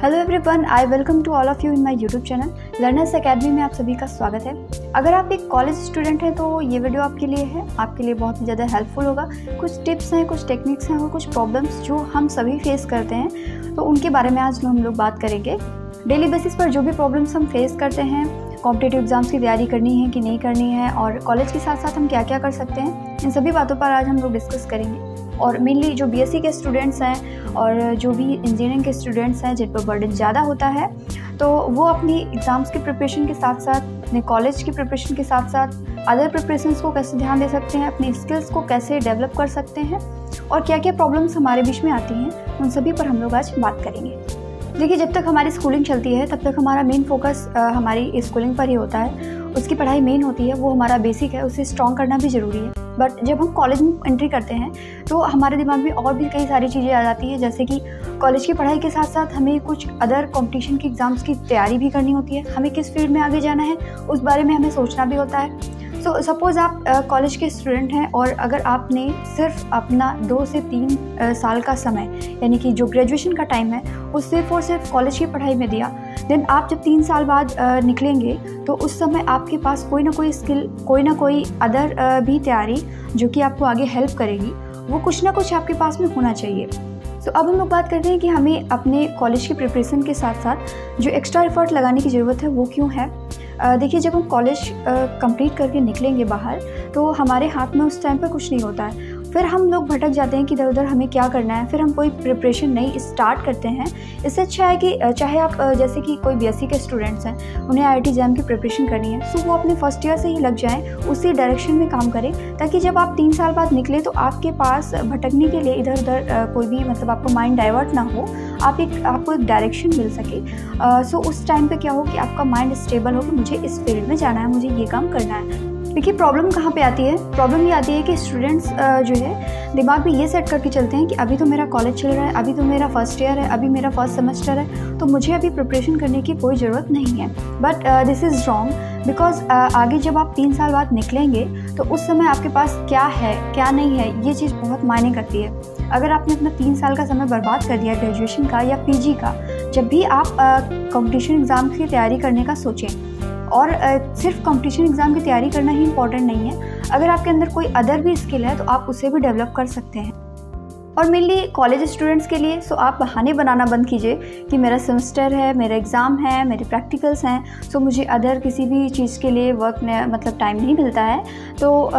Hello everyone, I welcome to all of you in my YouTube channel Learners Academy में आप सभी का स्वागत है। अगर आप एक कॉलेज स्टूडेंट हैं तो ये वीडियो आपके लिए है, आपके लिए बहुत ही ज़्यादा हेल्पफुल होगा। कुछ टिप्स हैं, कुछ टेक्निक्स हैं और कुछ प्रॉब्लम्स जो हम सभी फेस करते हैं, तो उनके बारे में आज हम लोग बात करेंगे। डेली बेसिस पर जो भी प्रॉब्लम्स हम फेस करते हैं, कॉम्पिटिटिव एग्जाम्स की तैयारी करनी है कि नहीं करनी है, और कॉलेज के साथ साथ हम क्या क्या कर सकते हैं, इन सभी बातों पर आज हम लोग डिस्कस करेंगे। और मेनली जो बीएससी के स्टूडेंट्स हैं और जो भी इंजीनियरिंग के स्टूडेंट्स हैं जिन पर बर्डन ज़्यादा होता है, तो वो अपनी एग्ज़ाम्स की प्रिपरेशन के साथ साथ, अपने कॉलेज की प्रिपरेशन के साथ साथ अदर प्रिपरेशंस को कैसे ध्यान दे सकते हैं, अपनी स्किल्स को कैसे डेवलप कर सकते हैं, और क्या क्या प्रॉब्लम्स हमारे बीच में आती हैं, उन सभी पर हम लोग आज बात करेंगे। देखिए, जब तक हमारी स्कूलिंग चलती है तब तक हमारा मेन फोकस हमारी स्कूलिंग पर ही होता है। उसकी पढ़ाई मेन होती है, वो हमारा बेसिक है, उसे स्ट्रॉन्ग करना भी ज़रूरी है। बट जब हम कॉलेज में एंट्री करते हैं तो हमारे दिमाग में और भी कई सारी चीज़ें आ जाती है, जैसे कि कॉलेज की पढ़ाई के साथ साथ हमें कुछ अदर कंपटीशन की एग्ज़ाम्स की तैयारी भी करनी होती है। हमें किस फील्ड में आगे जाना है उस बारे में हमें सोचना भी होता है। सो सपोज़ आप कॉलेज के स्टूडेंट हैं और अगर आपने सिर्फ अपना 2 से 3 साल का समय, यानी कि जो ग्रेजुएशन का टाइम है, वो सिर्फ और सिर्फ कॉलेज की पढ़ाई में दिया, देन आप जब 3 साल बाद निकलेंगे तो उस समय आपके पास कोई ना कोई स्किल, कोई ना कोई अदर भी तैयारी जो कि आपको आगे हेल्प करेगी, वो कुछ ना कुछ आपके पास में होना चाहिए। तो अब हम लोग बात करते हैं कि हमें अपने कॉलेज की प्रिपरेशन के साथ साथ जो एक्स्ट्रा एफर्ट लगाने की ज़रूरत है वो क्यों है। देखिए, जब हम कॉलेज कंप्लीट करके निकलेंगे बाहर तो हमारे हाथ में उस टाइम पर कुछ नहीं होता है। फिर हम लोग भटक जाते हैं कि इधर उधर हमें क्या करना है, फिर हम कोई प्रिपरेशन नहीं स्टार्ट करते हैं। इससे अच्छा है कि चाहे आप जैसे कि कोई बीएससी के स्टूडेंट्स हैं, उन्हें आईआईटी एग्जाम की प्रिपरेशन करनी है, सो वो अपने फर्स्ट ईयर से ही लग जाएं, उसी डायरेक्शन में काम करें, ताकि जब आप 3 साल बाद निकले तो आपके पास भटकने के लिए इधर उधर कोई भी आपका माइंड डाइवर्ट ना हो, आपको एक डायरेक्शन मिल सके। सो उस टाइम पे क्या हो कि आपका माइंड स्टेबल हो कि मुझे इस फील्ड में जाना है, मुझे ये काम करना है। देखिए, प्रॉब्लम कहाँ पे आती है? प्रॉब्लम ये आती है कि स्टूडेंट्स जो है दिमाग में ये सेट करके चलते हैं कि अभी तो मेरा कॉलेज चल रहा है, अभी तो मेरा फर्स्ट ईयर है, अभी मेरा फर्स्ट सेमेस्टर है, तो मुझे अभी प्रिपरेशन करने की कोई ज़रूरत नहीं है। But this is wrong, because आगे जब आप 3 साल बाद निकलेंगे तो उस समय आपके पास क्या है क्या नहीं है, ये चीज़ बहुत मायने करती है। अगर आपने अपना 3 साल का समय बर्बाद कर दिया ग्रेजुएशन का या पीजी का, जब भी आप कॉम्पिटिशन एग्ज़ाम की तैयारी करने का सोचें, और सिर्फ कंपटीशन एग्ज़ाम की तैयारी करना ही इम्पॉर्टेंट नहीं है, अगर आपके अंदर कोई अदर भी स्किल है तो आप उसे भी डेवलप कर सकते हैं। और मेनली कॉलेज स्टूडेंट्स के लिए, सो आप बहाने बनाना बंद कीजिए कि मेरा सेमेस्टर है, मेरा एग्ज़ाम है, मेरे प्रैक्टिकल्स हैं, सो मुझे अदर किसी भी चीज़ के लिए टाइम नहीं मिलता है। तो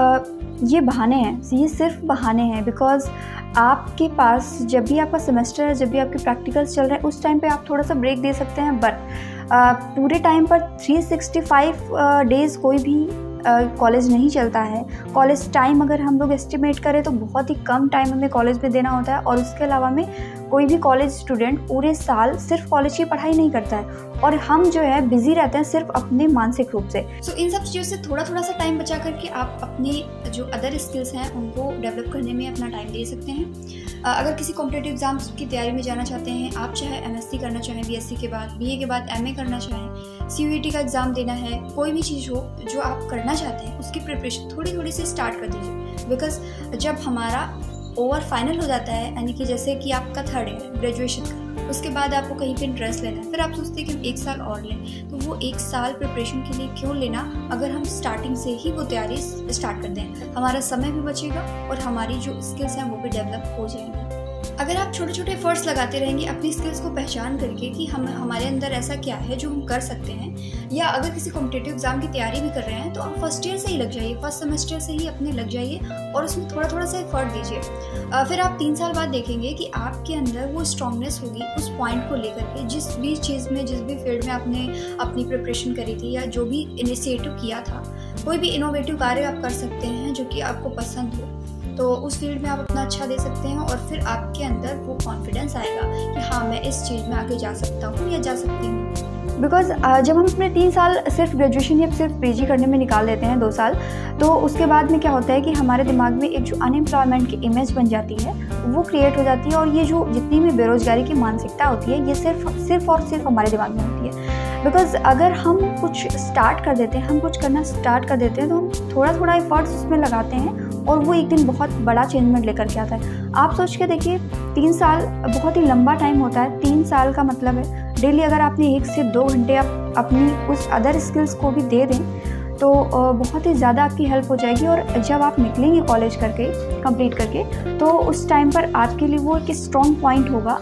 ये बहाने हैं, ये सिर्फ बहाने हैं। बिकॉज आपके पास जब भी आपका सेमेस्टर है, जब भी आपके प्रैक्टिकल्स चल रहे हैं, उस टाइम पे आप थोड़ा सा ब्रेक दे सकते हैं। बट पूरे टाइम पर 365 डेज़ कोई भी कॉलेज नहीं चलता है। कॉलेज टाइम अगर हम लोग एस्टिमेट करें तो बहुत ही कम टाइम हमें कॉलेज में देना होता है, और उसके अलावा में कोई भी कॉलेज स्टूडेंट पूरे साल सिर्फ कॉलेज की पढ़ाई नहीं करता है, और हम जो है बिजी रहते हैं सिर्फ अपने मानसिक रूप से। सो इन सब चीज़ों से थोड़ा थोड़ा सा टाइम बचा करके आप अपने जो अदर स्किल्स हैं उनको डेवलप करने में अपना टाइम दे सकते हैं। अगर किसी कॉम्पिटिटिव एग्जाम्स की तैयारी में जाना चाहते हैं, आप चाहे एमएससी करना चाहें, बीएससी के बाद, बीए के बाद एमए करना चाहें, सीयूईटी का एग्ज़ाम देना है, कोई भी चीज़ हो जो आप करना चाहते हैं, उसकी प्रिपरेशन थोड़ी थोड़ी से स्टार्ट कर दीजिए। बिकॉज जब हमारा ओवर फाइनल हो जाता है, यानी कि जैसे कि आपका 3rd ईयर ग्रेजुएशन का, उसके बाद आपको कहीं पे इंटरेस्ट लेना है, फिर आप सोचते हैं कि हम 1 साल और लें, तो वो 1 साल प्रिपरेशन के लिए क्यों लेना, अगर हम स्टार्टिंग से ही वो तैयारी स्टार्ट कर दें, हमारा समय भी बचेगा और हमारी जो स्किल्स हैं वो भी डेवलप हो जाएंगी। अगर आप छोटे छोटे एफर्ट्स लगाते रहेंगे अपनी स्किल्स को पहचान करके कि हमारे अंदर ऐसा क्या है जो हम कर सकते हैं, या अगर किसी कॉम्पिटिटिव एग्जाम की तैयारी भी कर रहे हैं तो आप फर्स्ट ईयर से ही लग जाइए, फर्स्ट सेमेस्टर से ही अपने लग जाइए और उसमें थोड़ा थोड़ा सा एफर्ट दीजिए। फिर आप 3 साल बाद देखेंगे कि आपके अंदर वो स्ट्रांगनेस होगी उस पॉइंट को लेकर के, जिस भी चीज़ में, जिस भी फील्ड में आपने अपनी प्रिपरेशन करी थी या जो भी इनिशिएटिव किया था, कोई भी इनोवेटिव कार्य आप कर सकते हैं जो कि आपको पसंद हो, तो उस फील्ड में आप अपना अच्छा दे सकते हैं, और फिर आपके अंदर वो कॉन्फिडेंस आएगा कि हाँ, मैं इस चीज़ में आगे जा सकता हूँ या जा सकती हूँ। बिकॉज जब हम अपने 3 साल सिर्फ ग्रेजुएशन या सिर्फ पीजी करने में निकाल देते हैं, 2 साल, तो उसके बाद में क्या होता है कि हमारे दिमाग में एक जो अनएम्प्लॉयमेंट की इमेज बन जाती है वो क्रिएट हो जाती है, और ये जो जितनी भी बेरोजगारी की मानसिकता होती है ये सिर्फ और सिर्फ हमारे दिमाग में होती है। बिकॉज अगर हम कुछ स्टार्ट कर देते हैं, हम कुछ करना स्टार्ट कर देते हैं, तो हम थोड़ा थोड़ा एफर्ट्स उसमें लगाते हैं और वो एक दिन बहुत बड़ा चेंजमेंट लेकर के आता है। आप सोच के देखिए, 3 साल बहुत ही लंबा टाइम होता है। 3 साल का मतलब है डेली अगर आपने 1 से 2 घंटे आप अपनी उस अदर स्किल्स को भी दे दें तो बहुत ही ज़्यादा आपकी हेल्प हो जाएगी। और जब आप निकलेंगे कॉलेज करके कंप्लीट करके तो उस टाइम पर आपके लिए वो एक स्ट्रॉन्ग पॉइंट होगा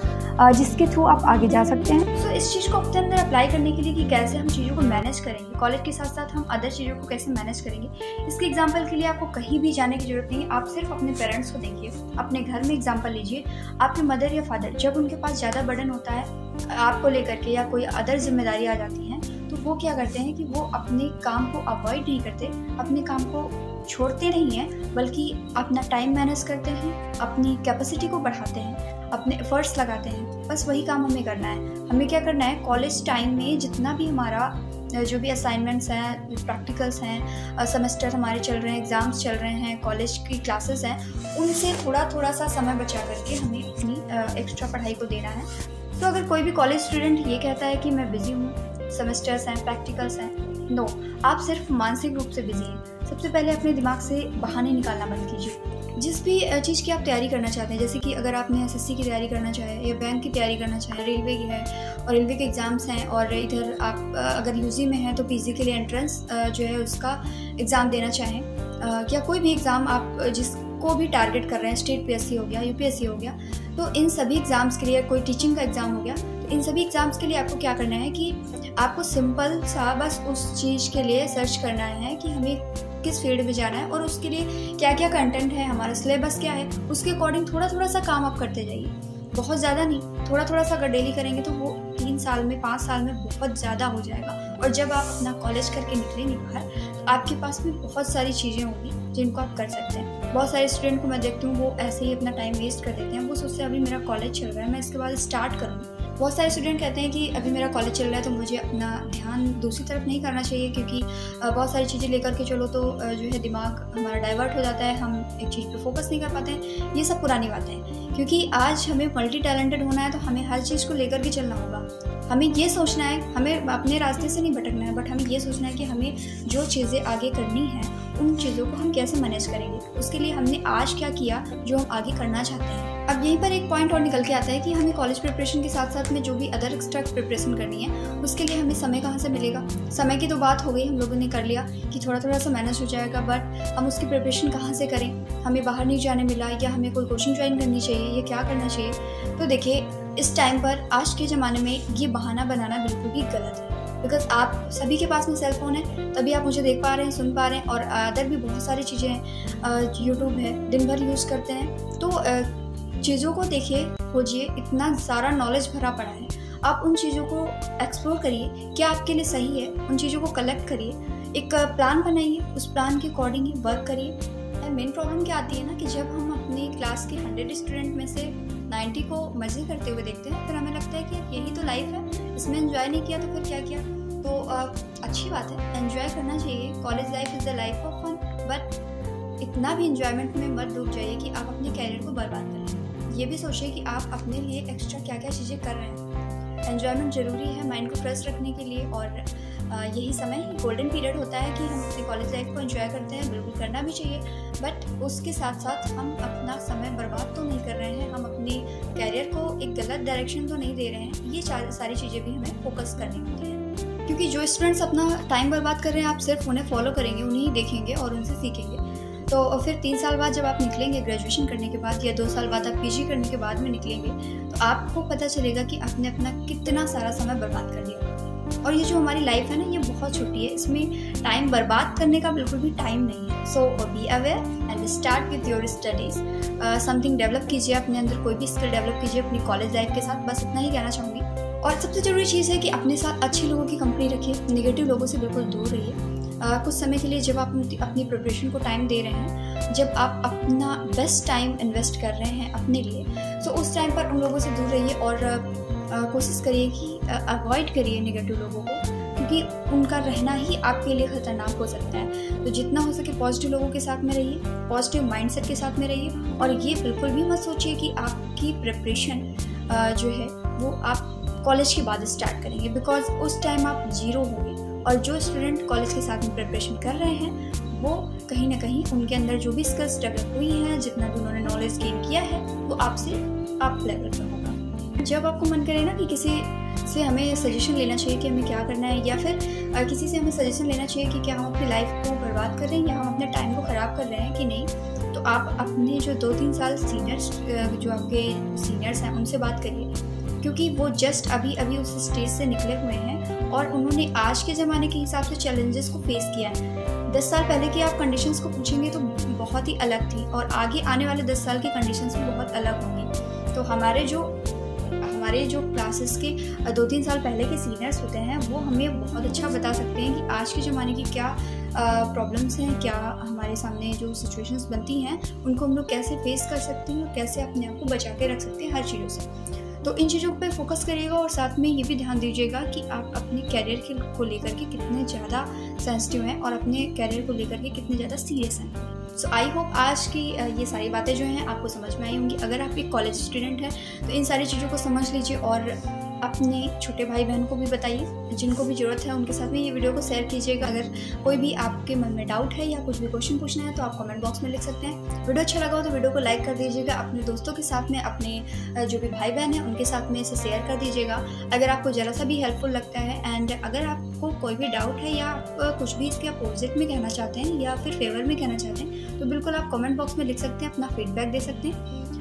जिसके थ्रू आप आगे जा सकते हैं। सो इस चीज़ को अपने अंदर अप्लाई करने के लिए कि कैसे हम चीज़ों को मैनेज करेंगे, कॉलेज के साथ साथ हम अदर चीज़ों को कैसे मैनेज करेंगे, इसके एग्जांपल के लिए आपको कहीं भी जाने की जरूरत नहीं है। आप सिर्फ अपने पेरेंट्स को देखिए, अपने घर में एग्जांपल लीजिए। आपके मदर या फादर जब उनके पास ज़्यादा बर्डन होता है आपको लेकर के या कोई अदर जिम्मेदारी आ जाती है तो वो क्या करते हैं कि वो अपने काम को अवॉइड नहीं करते, अपने काम को छोड़ते नहीं हैं, बल्कि अपना टाइम मैनेज करते हैं, अपनी कैपेसिटी को बढ़ाते हैं, अपने एफर्ट्स लगाते हैं। बस वही काम हमें करना है। हमें क्या करना है, कॉलेज टाइम में जितना भी हमारा जो भी असाइनमेंट्स हैं, प्रैक्टिकल्स हैं, सेमेस्टर हमारे चल रहे हैं, एग्ज़ाम्स चल रहे हैं, कॉलेज की क्लासेस हैं, उनसे थोड़ा सा समय बचा करके हमें अपनी एक्स्ट्रा पढ़ाई को देना है। तो अगर कोई भी कॉलेज स्टूडेंट ये कहता है कि मैं बिज़ी हूँ, सेमेस्टर्स हैं, प्रैक्टिकल्स हैं, नो, आप सिर्फ मानसिक रूप से बिजी हैं। सबसे पहले अपने दिमाग से बहाने निकालना बंद कीजिए। जिस भी चीज़ की आप तैयारी करना चाहते हैं, जैसे कि अगर आपने एसएससी की तैयारी करना चाहे या बैंक की तैयारी करना चाहे, रेलवे की है और रेलवे के एग्ज़ाम्स हैं, और इधर आप अगर यूजी में हैं तो पीजी के लिए एंट्रेंस जो है उसका एग्ज़ाम देना चाहें, या कोई भी एग्ज़ाम आप जिसको भी टारगेट कर रहे हैं, स्टेट पीएससी हो गया, यूपीएससी हो गया, तो इन सभी एग्ज़ाम्स के लिए, कोई टीचिंग का एग्ज़ाम हो गया, तो इन सभी एग्ज़ाम्स के लिए आपको क्या करना है कि आपको सिंपल सा बस उस चीज़ के लिए सर्च करना है कि हमें किस फील्ड में जाना है और उसके लिए क्या क्या कंटेंट है, हमारा सिलेबस क्या है, उसके अकॉर्डिंग थोड़ा सा काम आप करते जाइए। बहुत ज़्यादा नहीं, थोड़ा सा अगर डेली करेंगे तो वो 3 साल में, 5 साल में बहुत ज़्यादा हो जाएगा। और जब आप अपना कॉलेज करके निकलेंगे बाहर तो आपके पास में बहुत सारी चीज़ें होंगी जिनको आप कर सकते हैं। बहुत सारे स्टूडेंट को मैं देखती हूँ वो ऐसे ही अपना टाइम वेस्ट कर देते हैं। वो सोचते हैं अभी मेरा कॉलेज चल रहा है, मैं इसके बाद स्टार्ट करूँगी। बहुत सारे स्टूडेंट कहते हैं कि अभी मेरा कॉलेज चल रहा है तो मुझे अपना ध्यान दूसरी तरफ नहीं करना चाहिए, क्योंकि बहुत सारी चीज़ें लेकर के चलो तो जो है दिमाग हमारा डाइवर्ट हो जाता है, हम एक चीज़ पे फोकस नहीं कर पाते हैं। ये सब पुरानी बातें हैं, क्योंकि आज हमें मल्टी टैलेंटेड होना है तो हमें हर चीज़ को लेकर के चलना होगा। हमें ये सोचना है, हमें अपने रास्ते से नहीं भटकना है, बट हमें ये सोचना है कि हमें जो चीज़ें आगे करनी है उन चीज़ों को हम कैसे मैनेज करेंगे, उसके लिए हमने आज क्या किया जो हम आगे करना चाहते हैं। अब यहीं पर एक पॉइंट और निकल के आता है कि हमें कॉलेज प्रिपरेशन के साथ साथ में जो भी अदर एक्स्ट्रा प्रिपरेशन करनी है उसके लिए हमें समय कहाँ से मिलेगा। समय की तो बात हो गई, हम लोगों ने कर लिया कि थोड़ा सा मैनेज हो जाएगा, बट हम उसकी प्रिपरेशन कहाँ से करें। हमें बाहर नहीं जाने मिला, या हमें कोई कोचिंग ज्वाइन करनी चाहिए, या क्या करना चाहिए। तो देखिए, इस टाइम पर आज के ज़माने में ये बहाना बनाना बिल्कुल भी गलत है, बिकॉज आप सभी के पास में सेल फ़ोन है, तभी आप मुझे देख पा रहे हैं, सुन पा रहे हैं, और अदर भी बहुत सारी चीज़ें हैं, यूट्यूब है, दिन भर यूज़ करते हैं। तो चीज़ों को देखिए, खोजिए, इतना सारा नॉलेज भरा पड़ा है। आप उन चीज़ों को एक्सप्लोर करिए, क्या आपके लिए सही है, उन चीज़ों को कलेक्ट करिए, एक प्लान बनाइए, उस प्लान के अकॉर्डिंग ही वर्क करिए। मेन प्रॉब्लम क्या आती है ना कि जब हम अपनी क्लास के 100 स्टूडेंट में से 90 को मज़े करते हुए देखते हैं, फिर हमें लगता है कि यही तो लाइफ है, इसमें एंजॉय नहीं किया तो फिर क्या किया। तो अच्छी बात है, एंजॉय करना चाहिए। College life is the life of fun, but इतना भी एंजॉयमेंट में मत डूब जाइए कि आप अपने कैरियर को बर्बाद करें। ये भी सोचिए कि आप अपने लिए एक्स्ट्रा क्या क्या चीज़ें कर रहे हैं। एंजॉयमेंट ज़रूरी है माइंड को फ्रेश रखने के लिए, और यही समय गोल्डन पीरियड होता है कि हम अपनी कॉलेज लाइफ को एंजॉय करते हैं, बिल्कुल करना भी चाहिए, बट उसके साथ साथ हम अपना समय बर्बाद तो नहीं कर रहे हैं, हम अपनी कैरियर को एक गलत डायरेक्शन तो नहीं दे रहे हैं। ये सारी चीज़ें भी हमें फोकस करनी होती है, क्योंकि जो स्टूडेंट्स अपना टाइम बर्बाद कर रहे हैं, आप सिर्फ उन्हें फॉलो करेंगे, उन्हें ही देखेंगे और उनसे सीखेंगे। तो फिर 3 साल बाद जब आप निकलेंगे ग्रेजुएशन करने के बाद, या 2 साल बाद आप पीजी करने के बाद में निकलेंगे, तो आपको पता चलेगा कि आपने अपना कितना सारा समय बर्बाद कर दिया। और ये जो हमारी लाइफ है ना, ये बहुत छोटी है, इसमें टाइम बर्बाद करने का बिल्कुल भी टाइम नहीं है। So be aware and start with your studies. Something develop कीजिए, अपने अंदर कोई भी स्किल डेवलप कीजिए अपनी कॉलेज लाइफ के साथ, बस इतना ही कहना चाहूँगी। और सबसे ज़रूरी चीज़ है कि अपने साथ अच्छे लोगों की कंपनी रखिए, नेगेटिव लोगों से बिल्कुल दूर रहिए। कुछ समय के लिए जब आप अपनी प्रिपरेशन को टाइम दे रहे हैं, जब आप अपना बेस्ट टाइम इन्वेस्ट कर रहे हैं अपने लिए, तो उस टाइम पर उन लोगों से दूर रहिए और कोशिश करिए कि अवॉइड करिए नेगेटिव लोगों को, क्योंकि उनका रहना ही आपके लिए ख़तरनाक हो सकता है। तो जितना हो सके पॉजिटिव लोगों के साथ में रहिए, पॉजिटिव माइंडसेट के साथ में रहिए, और ये बिल्कुल भी मत सोचिए कि आपकी प्रिपरेशन जो है वो आप कॉलेज के बाद स्टार्ट करेंगे, बिकॉज उस टाइम आप जीरो होंगे। और जो स्टूडेंट कॉलेज के साथ में प्रिपरेशन कर रहे हैं, वो कहीं ना कहीं उनके अंदर जो भी स्किल्स डेवलप हुई हैं, जितना भी उन्होंने नॉलेज गेन किया है, वो आपसे आप लेवल पर होगा। जब आपको मन करे ना कि किसी से हमें सजेशन लेना चाहिए कि हमें क्या करना है, या फिर किसी से हमें सजेशन लेना चाहिए कि क्या हम अपनी लाइफ को बर्बाद कर रहे हैं या हम अपने टाइम को ख़राब कर रहे हैं कि नहीं, तो आप अपने जो 2-3 साल सीनियर्स, जो आपके सीनियर्स हैं, उनसे बात करिए, क्योंकि वो जस्ट अभी अभी उस स्टेज से निकले हुए हैं और उन्होंने आज के ज़माने के हिसाब से चैलेंजेस को फेस किया है। 10 साल पहले की आप कंडीशंस को पूछेंगे तो बहुत ही अलग थी, और आगे आने वाले 10 साल की कंडीशंस भी बहुत अलग होंगी। तो हमारे जो क्लासेस के 2-3 साल पहले के सीनियर्स होते हैं, वो हमें बहुत अच्छा बता सकते हैं कि आज के ज़माने की क्या प्रॉब्लम्स हैं, क्या हमारे सामने जो सिचुएशंस बनती हैं उनको हम लोग कैसे फेस कर सकते हैं और कैसे अपने आप को बचा के रख सकते हैं हर चीज़ों से। तो इन चीज़ों पे फोकस करिएगा, और साथ में ये भी ध्यान दीजिएगा कि आप अपने कैरियर को लेकर के कितने ज़्यादा सेंसिटिव हैं और अपने कैरियर को लेकर के कितने ज़्यादा सीरियस हैं। सो आई होप आज की ये सारी बातें जो हैं आपको समझ में आई होंगी। अगर आप एक कॉलेज स्टूडेंट हैं तो इन सारी चीज़ों को समझ लीजिए और अपने छोटे भाई बहन को भी बताइए, जिनको भी ज़रूरत है उनके साथ में ये वीडियो को शेयर कीजिएगा। अगर कोई भी आपके मन में डाउट है या कुछ भी क्वेश्चन पूछना है तो आप कमेंट बॉक्स में लिख सकते हैं। वीडियो अच्छा लगा हो तो वीडियो को लाइक कर दीजिएगा, अपने दोस्तों के साथ में, अपने जो भी भाई बहन हैं उनके साथ में इसे शेयर कर दीजिएगा अगर आपको ज़रा सा भी हेल्पफुल लगता है। एंड अगर आपको कोई भी डाउट है या आप कुछ भी इसके अपोजिट में कहना चाहते हैं या फिर फेवर में कहना चाहते हैं तो बिल्कुल आप कमेंट बॉक्स में लिख सकते हैं, अपना फीडबैक दे सकते हैं।